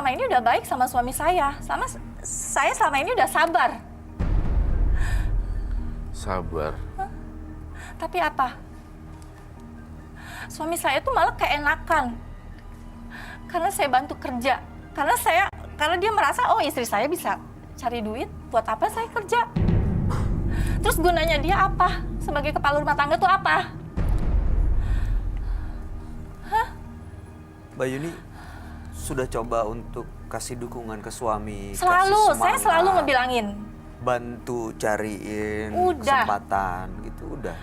selama ini udah baik sama suami saya. Saya selama ini udah sabar. Sabar? Tapi apa? Suami saya tuh malah keenakan. Karena saya bantu kerja. Karena dia merasa, oh istri saya bisa cari duit, buat apa saya kerja? Terus gunanya dia apa? Sebagai kepala rumah tangga tuh apa? Hah? Mbak Yuni sudah coba untuk kasih dukungan ke suami, Selalu, kasih saya semangat, selalu ngebilangin. bantu cariin Udah. kesempatan gitu, udah.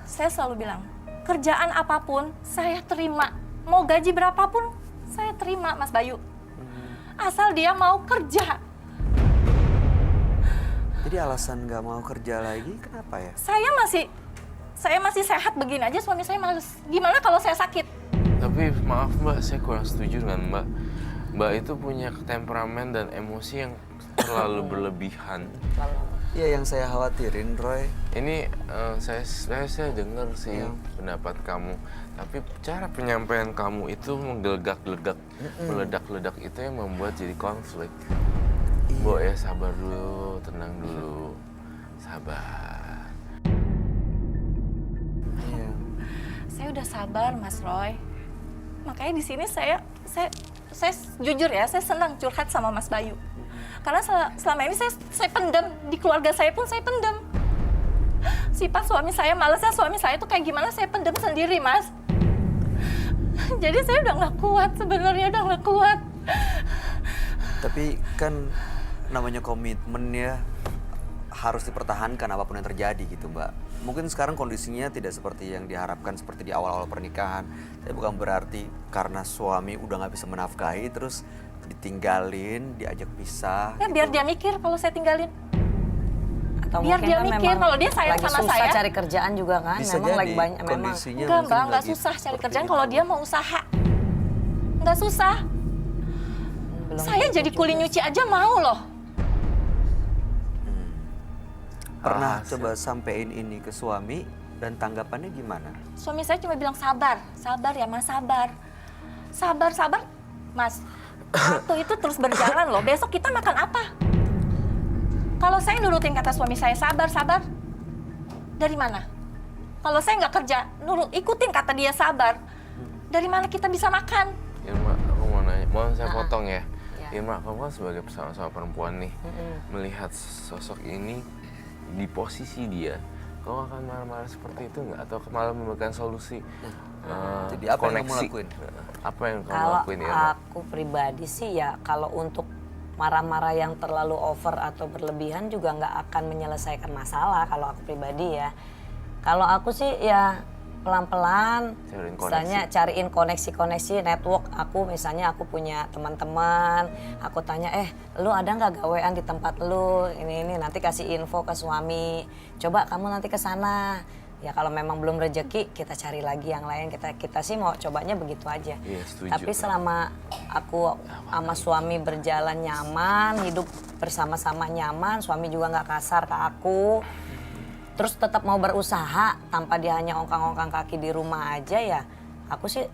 Saya selalu bilang, kerjaan apapun saya terima. Mau gaji berapapun saya terima, Mas Bayu. Asal dia mau kerja. Jadi alasan nggak mau kerja lagi kenapa ya? Saya masih sehat begini aja, suami saya males. Gimana kalau saya sakit? Tapi maaf Mbak, saya kurang setuju dengan Mbak. Mbak itu punya temperamen dan emosi yang terlalu berlebihan. Iya, yang saya khawatirin, Roy. Ini saya dengar sih pendapat kamu, tapi cara penyampaian kamu itu meledak-ledak itu yang membuat jadi konflik. Mbak ya sabar dulu, tenang dulu, sabar. Iya. Saya udah sabar, Mas Roy. Makanya di sini saya jujur ya, saya senang curhat sama Mas Bayu. Karena selama ini saya pendam, di keluarga saya pun saya pendam. Sifat suami saya, malesnya suami saya tuh kayak gimana saya pendam sendiri, Mas. Jadi saya udah nggak kuat, sebenarnya udah nggak kuat. Tapi kan namanya komitmen ya, harus dipertahankan apapun yang terjadi gitu, Mbak. Mungkin sekarang kondisinya tidak seperti yang diharapkan seperti di awal-awal pernikahan. Tapi bukan berarti karena suami udah nggak bisa menafkahi terus ditinggalin, diajak pisah. Ya biar dia mikir kalau saya tinggalin. Atau Biar mungkin dia kan mikir memang kalau dia sayang lagi sama susah saya. cari kerjaan juga kan. Bisa memang jadi lagi banyak memang. kondisinya Enggak, mungkin Mbak, nggak lagi susah cari seperti kerjaan itu. kalau dia mau usaha. Nggak susah. Belum Saya tentu jadi juga kuli nyuci aja mau loh. Pernah Ah, coba sampein ini ke suami dan tanggapannya gimana? Suami saya cuma bilang sabar ya Mas, sabar. Sabar, Mas. Waktu itu terus berjalan loh, besok kita makan apa? Kalau saya nurutin kata suami saya, sabar, dari mana? Kalau saya nggak kerja, ikutin kata dia sabar, dari mana kita bisa makan? Irma, aku mau nanya, mohon saya potong ya. Ya. Irma, kamu kan sebagai sama-sama perempuan nih, melihat sosok ini di posisi dia, kamu akan marah-marah seperti itu nggak? Atau malah memberikan solusi? Jadi apa yang kamu koneksi? lakuin? Apa yang kamu Kalau lakuin Irma? aku pribadi sih ya kalau untuk marah-marah yang terlalu over atau berlebihan juga nggak akan menyelesaikan masalah kalau aku pribadi ya. Kalau aku sih ya pelan-pelan, Cariin misalnya cariin koneksi-koneksi network aku, misalnya aku punya teman-teman, aku tanya, lu ada nggak gawean di tempat lu, ini nanti kasih info ke suami, coba kamu nanti ke sana. Ya kalau memang belum rezeki kita cari lagi yang lain, kita sih mau cobanya begitu aja. Iya, setuju. Tapi selama aku sama suami berjalan nyaman, hidup bersama-sama nyaman, suami juga nggak kasar ke aku, terus tetap mau berusaha tanpa dia hanya ongkang-ongkang kaki di rumah aja ya, aku sih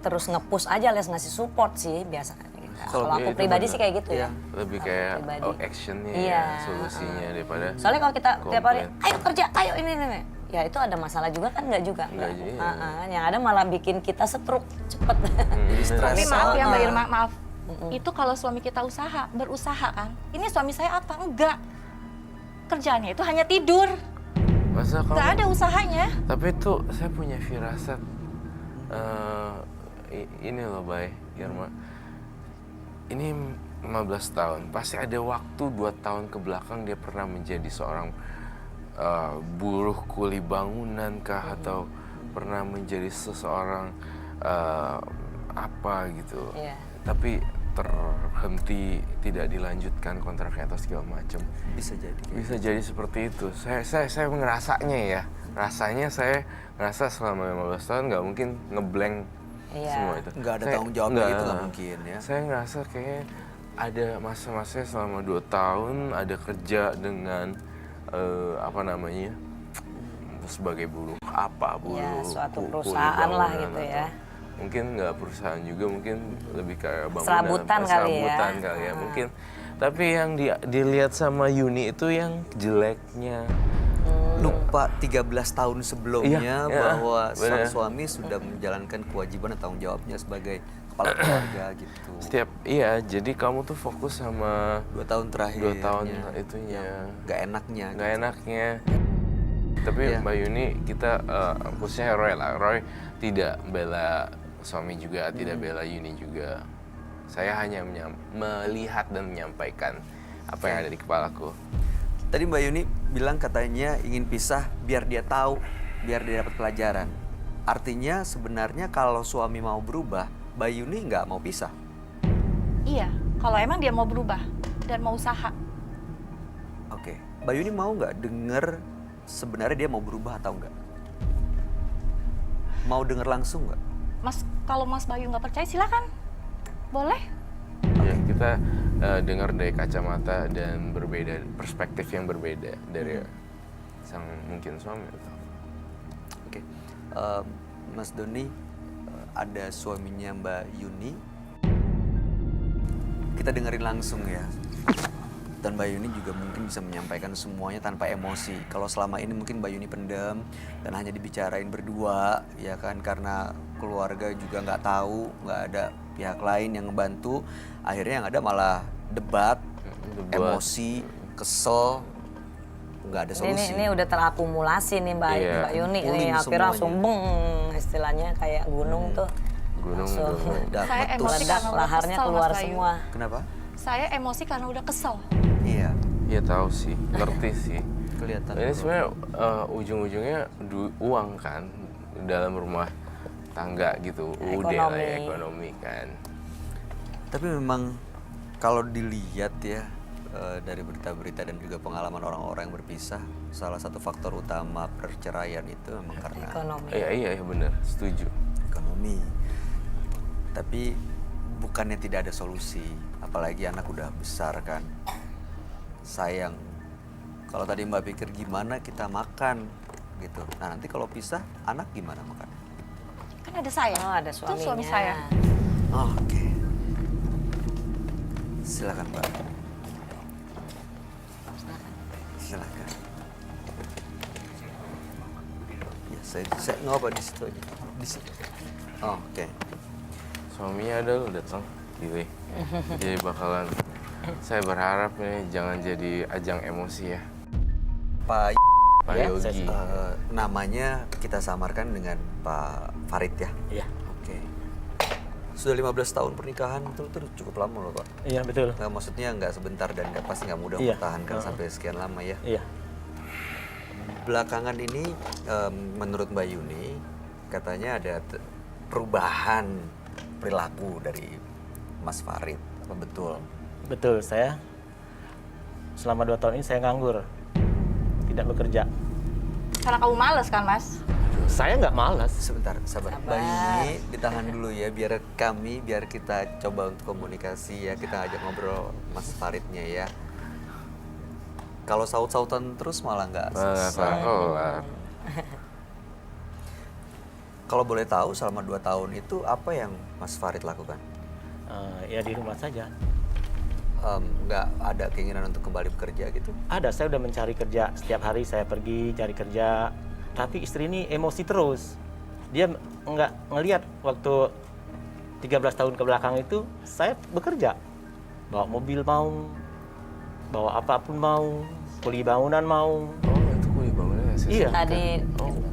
terus nge-push aja, les ngasih support sih biasanya. Kalau Iya, aku itu pribadi benar. sih kayak gitu ya. Lebih Aku kayak pribadi. actionnya Iya, ya, solusinya daripada Soalnya kalau kita tiap hari, komplain. ayo kerja, ayo ini. Ya itu ada masalah juga kan, nggak juga. Nggak juga. Yang ada malah bikin kita stroke cepet. Jadi stres. Tapi maaf ya Mbak soalnya. Irma, maaf. Itu kalau suami kita berusaha kan. Ini suami saya apa? Enggak. Kerjaannya itu hanya tidur. Masa kamu? Nggak ada usahanya. Tapi itu saya punya firasat. Ini loh, Bay, Irma. Ini 15 tahun. Pasti ada waktu 2 tahun ke belakang dia pernah menjadi seorang buruh kuli bangunan kah, atau pernah menjadi seseorang apa gitu. Iya. Tapi terhenti, tidak dilanjutkan kontraknya atau segala macam. Bisa jadi. Bisa jadi seperti itu. Saya ngerasanya ya. Rasanya saya ngerasa selama 15 tahun nggak mungkin ngeblank Iya. semua itu. Nggak ada Saya- tanggung jawabnya nggak. gitu, nggak mungkin ya. Saya ngerasa kayaknya ada masa-masanya selama 2 tahun ada kerja dengan apa namanya, sebagai buruh Ya, suatu kuli perusahaan lah bangunan gitu atau ya. Mungkin nggak perusahaan juga, mungkin lebih kayak bangunan, Serabutan kali ya. serabutan kali ya, mungkin. Tapi yang dilihat sama Yuni itu yang jeleknya. Lupa 13 tahun sebelumnya Iya, bahwa sang bener. suami sudah menjalankan kewajiban dan tanggung jawabnya sebagai kepala keluarga gitu. Jadi kamu tuh fokus sama 2 tahun terakhir. 2 tahun itunya. Gak enaknya. Nggak enaknya. Tapi Iya. Mbak Yuni, kita khususnya Roy lah. Roy tidak bela suami juga, tidak bela Yuni juga. Saya hanya melihat dan menyampaikan apa yang ada di kepalaku. Tadi Mbak Yuni bilang katanya ingin pisah biar dia tahu, biar dia dapat pelajaran. Artinya sebenarnya kalau suami mau berubah, Mbak Yuni nggak mau pisah. Iya, kalau emang dia mau berubah dan mau usaha. Oke, Mbak Yuni mau nggak denger sebenarnya dia mau berubah atau enggak? Mau denger langsung nggak? Mas, kalau Mas Bayu nggak percaya silakan. Boleh? Ya, kita dengar dari kacamata dan berbeda, perspektif yang berbeda dari sang mungkin suami. Oke, Mas Doni ada suaminya Mbak Yuni. Kita dengerin langsung ya. Dan Mbak Yuni juga mungkin bisa menyampaikan semuanya tanpa emosi. Kalau selama ini mungkin Mbak Yuni pendam dan hanya dibicarain berdua, ya kan, karena keluarga juga nggak tahu, nggak ada pihak lain yang ngebantu. Akhirnya yang ada malah debat, emosi, kesel, nggak ada solusi. Ini udah terakumulasi nih Mbak, Iya. Mbak Yuni. Ini Kumpulin akhirnya langsung semuanya. beng, istilahnya kayak gunung tuh. Gunung Langsung udah Meledak, Saya meletus. emosi meledak, karena udah laharnya kesel, keluar Mas Bayu. semua. Kenapa? Saya emosi karena udah kesel. Iya, Iya tahu sih, ngerti sih. kelihatan. Ini sebenarnya ujung-ujungnya uang kan dalam rumah tangga gitu, UD lah ya, ekonomi kan. Tapi memang kalau dilihat ya dari berita-berita dan juga pengalaman orang-orang yang berpisah, salah satu faktor utama perceraian itu memang karena Ekonomi. Iya benar, setuju. ekonomi. Tapi bukannya tidak ada solusi, apalagi anak udah besar kan. Sayang, kalau tadi Mbak pikir gimana kita makan gitu. Nah nanti kalau pisah, anak gimana makan? Kan ada saya. Oh, ada Itu suaminya. suami saya. Oke. Silakan Mbak. Silakan. Ya, saya ngobrol di situ aja. Di situ. Oh, oke. Suaminya ada lo datang, pilih. Jadi bakalan, saya berharap ini jangan jadi ajang emosi ya. Pak Pak Ya, Yogi. namanya kita samarkan dengan Pak Farid ya. Iya, Oke. Sudah 15 tahun pernikahan itu cukup lama loh Pak. iya betul. Nggak, maksudnya nggak sebentar dan pasti nggak mudah Iya. mempertahankan sampai sekian lama ya. Iya, Belakangan ini menurut Mbak Yuni katanya ada perubahan perilaku dari Mas Farid. Apa betul? betul. Saya selama 2 tahun ini saya nganggur, tidak bekerja. Karena kamu males kan, Mas? Saya nggak malas. Sebentar, sabar. Mbak Yuni ditahan dulu ya, biar kita coba untuk komunikasi ya, kita ajak ngobrol Mas Faridnya ya. Kalau saut-sautan terus malah nggak selesai. Kelar. Kalau boleh tahu selama 2 tahun itu apa yang Mas Farid lakukan? Ya di rumah saja. Nggak ada keinginan untuk kembali bekerja gitu? Ada, saya udah mencari kerja. Setiap hari saya pergi cari kerja. Tapi istri ini emosi terus. Dia nggak ngelihat waktu 13 tahun ke belakang itu saya bekerja. Bawa mobil mau, bawa apapun mau, kuli bangunan mau. Oh itu kuli bangunan ya? Iya. Tadi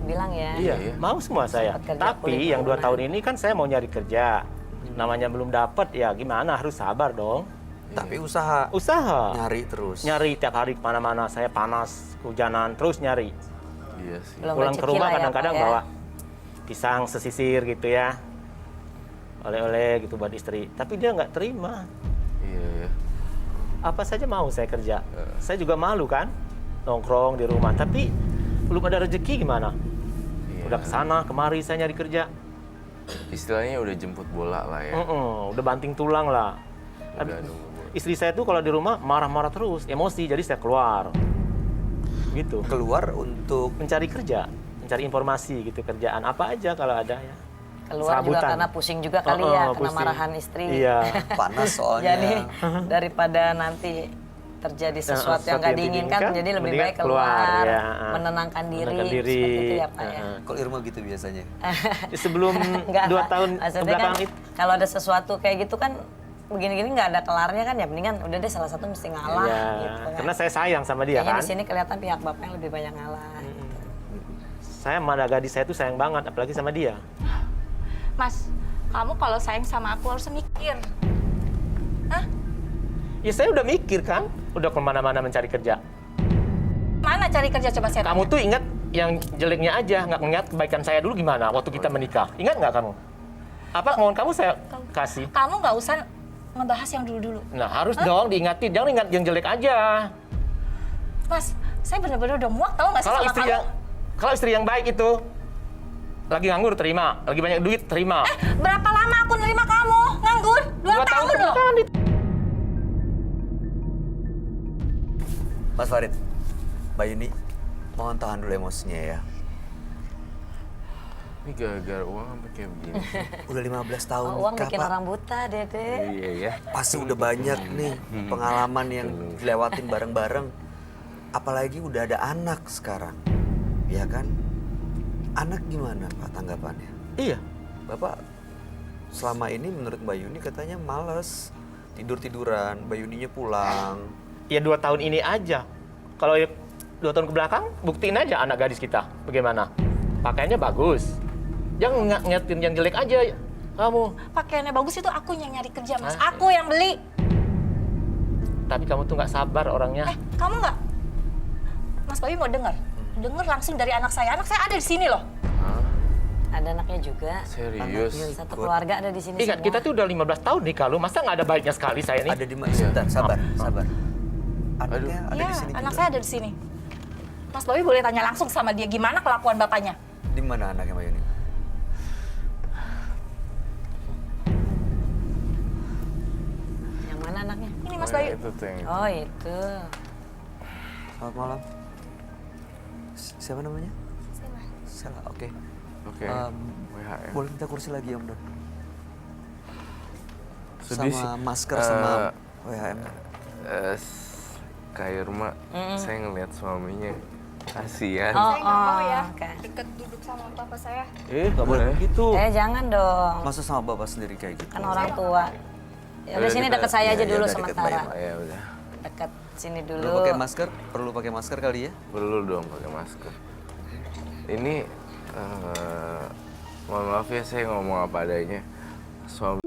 bilang ya. Iya, iya. mau semua saya. Sempat kerja Tapi kulit yang 2 bangunan. tahun ini kan saya mau nyari kerja. Namanya belum dapat, ya gimana, harus sabar dong. Tapi usaha Usaha. nyari terus. Nyari tiap hari kemana-mana, saya panas, hujanan, terus nyari. Iya sih. Belum Pulang ke rezeki rumah lah ya, kadang-kadang Pak, ya. bawa pisang sesisir gitu ya. Oleh-oleh gitu buat istri. Tapi dia nggak terima. Iya. Apa saja mau saya kerja. Saya juga malu kan, nongkrong di rumah. Tapi belum ada rezeki gimana? Iya. Udah kesana, kemari saya nyari kerja. Istilahnya udah jemput bola lah ya. Udah banting tulang lah. Udah nunggu bola. Istri saya tuh kalau di rumah marah-marah terus, emosi, jadi saya keluar. Gitu. Keluar untuk Mencari kerja, mencari informasi gitu, kerjaan apa aja kalau ada ya. Keluar juga Serabutan. karena pusing juga kali ya, kena pusing. marahan istri. Iya. Panas soalnya. Jadi daripada nanti terjadi sesuatu yang nggak diinginkan, jadi lebih mendingan baik keluar, ya. menenangkan diri, Menenangkan diri. seperti itu ya Pak ya. Kalau Irma gitu biasanya. Sebelum Nggak, 2 Pak. tahun Maksudnya kebelakang kan, itu. kalau ada sesuatu kayak gitu kan begini-gini nggak ada kelarnya kan, ya mendingan udah deh salah satu mesti ngalah Iya, gitu kan. karena saya sayang sama dia Kayaknya kan. di sini kelihatan pihak bapak yang lebih banyak ngalah. Gitu. Saya sama gadis saya tuh sayang banget, apalagi sama dia. Mas, kamu kalau sayang sama aku harus mikir. Hah? Ya saya udah mikir kan, udah kemana-mana mencari kerja. Mana cari kerja coba saya Kamu tanya? tuh ingat yang jeleknya aja, nggak ngeliat kebaikan saya dulu gimana waktu kita menikah. Ingat nggak kamu? Apa kemauan kamu saya kasih? Kamu nggak usah ngebahas yang dulu-dulu. Nah harus dong diingatin, jangan ingat yang jelek aja. Mas, saya bener-bener udah muak tau nggak sih Kalau sama istri kamu? kalau istri yang baik itu lagi nganggur terima, lagi banyak duit terima. Berapa lama aku nerima kamu? Nganggur? 2 tahun loh. kebelakangan itu. Mas Farid, Mbak Yuni, mohon tahan dulu emosinya ya. Ini gara-gara uang sampai kayak begini sih. Udah 15 tahun Oh, uang nikah, bikin Pak. orang buta, Dede. Iya ya. Pasti udah banyak nih pengalaman yang dilewatin bareng-bareng. Apalagi udah ada anak sekarang. Ya kan? Anak gimana Pak tanggapannya? Iya. Bapak selama ini menurut Mbak Yuni katanya males. Tidur-tiduran, Mbak Yuninya pulang. Ya 2 tahun ini aja. Kalau 2 tahun ke belakang, buktiin aja anak gadis kita bagaimana. Pakaiannya bagus. Jangan ngeliatin yang jelek aja kamu. Pakaiannya bagus itu aku yang nyari kerja, Mas. Hah? Aku yang beli. Tapi kamu tuh nggak sabar orangnya. Kamu nggak? Mas Bayu mau dengar? Dengar langsung dari anak saya. Anak saya ada di sini loh. Hah? Ada anaknya juga. Serius? Anaknya Satu ikut. keluarga ada di sini Ingat, semua. kita tuh udah 15 tahun nih kalau masa nggak ada baiknya sekali saya nih. Ada di mana? Sebentar, sabar, sabar. Anaknya ada Iya, di sini anak juga. saya ada di sini. Mas Bayu boleh tanya langsung sama dia gimana kelakuan bapaknya. Di mana anaknya Mbak Yuni? Yang mana anaknya? Ini Mas Oh, ya, Bayu. itu tuh yang itu. Oh itu. Selamat malam. Siapa namanya? Sela, oke. Oke. Em, WHM. Boleh minta kursi lagi Om Don? Sedih Sama sih. masker sama WHM. Kak Irma, saya ngeliat suaminya. Kasihan. Oh, Saya nggak mau ya oke. deket duduk sama papa saya. Nggak boleh begitu. Jangan dong. Masa sama bapak sendiri kayak gitu? Kan orang tua. Ya udah Udah, sini kita- dekat saya aja ya, dulu udah deket sementara. Mbak Ya udah. Dekat sini Perlu dulu. pakai masker? Perlu pakai masker kali ya? Perlu dong pakai masker. Ini mohon maaf ya saya ngomong apa adanya. Suami